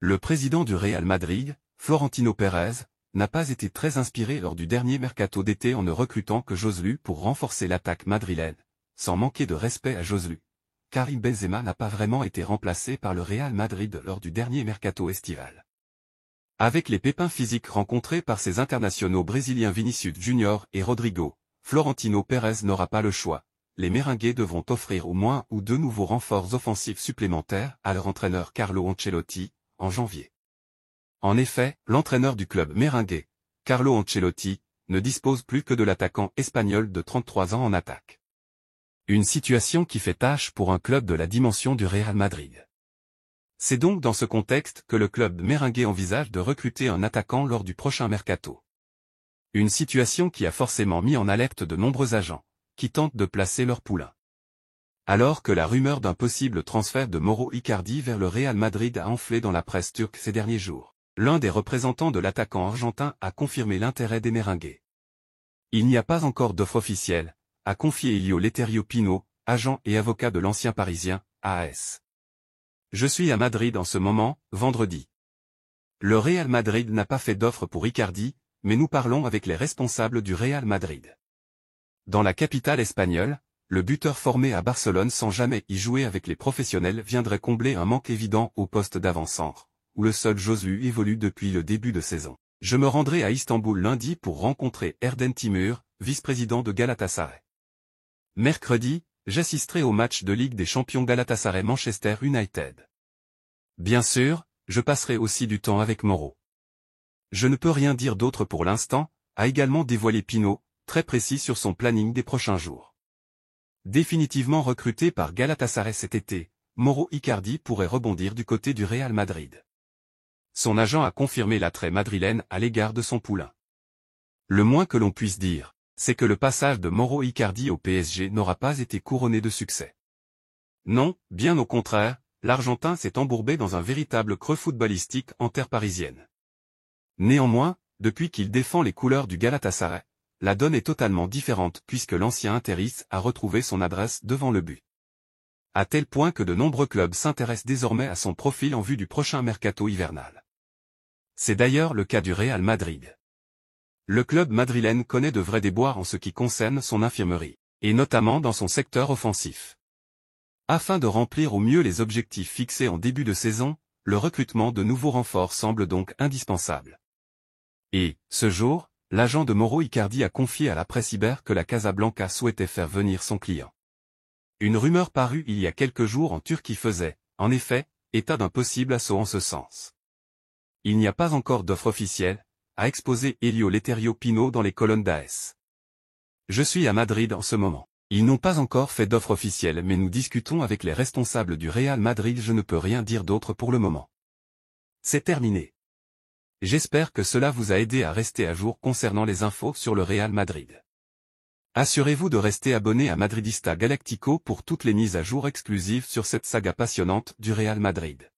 Le président du Real Madrid, Florentino Pérez, n'a pas été très inspiré lors du dernier mercato d'été en ne recrutant que Joselu pour renforcer l'attaque madrilène, sans manquer de respect à Joselu. Karim Benzema n'a pas vraiment été remplacé par le Real Madrid lors du dernier mercato estival. Avec les pépins physiques rencontrés par ses internationaux brésiliens Vinicius Junior et Rodrigo, Florentino Pérez n'aura pas le choix. Les Merengues devront offrir au moins ou deux nouveaux renforts offensifs supplémentaires à leur entraîneur Carlo Ancelotti, en janvier. En effet, l'entraîneur du club merengue, Carlo Ancelotti, ne dispose plus que de l'attaquant espagnol de 33 ans en attaque. Une situation qui fait tâche pour un club de la dimension du Real Madrid. C'est donc dans ce contexte que le club merengue envisage de recruter un attaquant lors du prochain mercato. Une situation qui a forcément mis en alerte de nombreux agents, qui tentent de placer leur poulain. Alors que la rumeur d'un possible transfert de Mauro Icardi vers le Real Madrid a enflé dans la presse turque ces derniers jours, l'un des représentants de l'attaquant argentin a confirmé l'intérêt des merengues. Il n'y a pas encore d'offre officielle, a confié Elio Letterio Pino, agent et avocat de l'ancien Parisien, AS. Je suis à Madrid en ce moment, vendredi. Le Real Madrid n'a pas fait d'offre pour Icardi, mais nous parlons avec les responsables du Real Madrid. Dans la capitale espagnole, le buteur formé à Barcelone sans jamais y jouer avec les professionnels viendrait combler un manque évident au poste d'avant-centre, où le seul Joselu évolue depuis le début de saison. Je me rendrai à Istanbul lundi pour rencontrer Erden Timur, vice-président de Galatasaray. Mercredi, j'assisterai au match de Ligue des Champions Galatasaray-Manchester United. Bien sûr, je passerai aussi du temps avec Mauro. Je ne peux rien dire d'autre pour l'instant, a également dévoilé Pino, très précis sur son planning des prochains jours. Définitivement recruté par Galatasaray cet été, Mauro Icardi pourrait rebondir du côté du Real Madrid. Son agent a confirmé l'attrait madrilène à l'égard de son poulain. Le moins que l'on puisse dire, c'est que le passage de Mauro Icardi au PSG n'aura pas été couronné de succès. Non, bien au contraire, l'Argentin s'est embourbé dans un véritable creux footballistique en terre parisienne. Néanmoins, depuis qu'il défend les couleurs du Galatasaray, la donne est totalement différente puisque l'ancien interiste a retrouvé son adresse devant le but. À tel point que de nombreux clubs s'intéressent désormais à son profil en vue du prochain mercato hivernal. C'est d'ailleurs le cas du Real Madrid. Le club madrilène connaît de vrais déboires en ce qui concerne son infirmerie, et notamment dans son secteur offensif. Afin de remplir au mieux les objectifs fixés en début de saison, le recrutement de nouveaux renforts semble donc indispensable. Et, ce jour, l'agent de Mauro Icardi a confié à la presse Iber que la Casablanca souhaitait faire venir son client. Une rumeur parue il y a quelques jours en Turquie faisait, en effet, état d'un possible assaut en ce sens. Il n'y a pas encore d'offre officielle, a exposé Elio Letterio Pino dans les colonnes d'AS. Je suis à Madrid en ce moment. Ils n'ont pas encore fait d'offre officielle mais nous discutons avec les responsables du Real Madrid, je ne peux rien dire d'autre pour le moment. C'est terminé. J'espère que cela vous a aidé à rester à jour concernant les infos sur le Real Madrid. Assurez-vous de rester abonné à Madridista Galactico pour toutes les mises à jour exclusives sur cette saga passionnante du Real Madrid.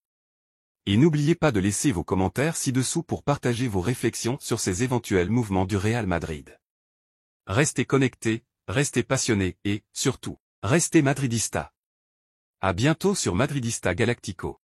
Et n'oubliez pas de laisser vos commentaires ci-dessous pour partager vos réflexions sur ces éventuels mouvements du Real Madrid. Restez connectés, restez passionnés et, surtout, restez madridista. À bientôt sur Madridista Galactico.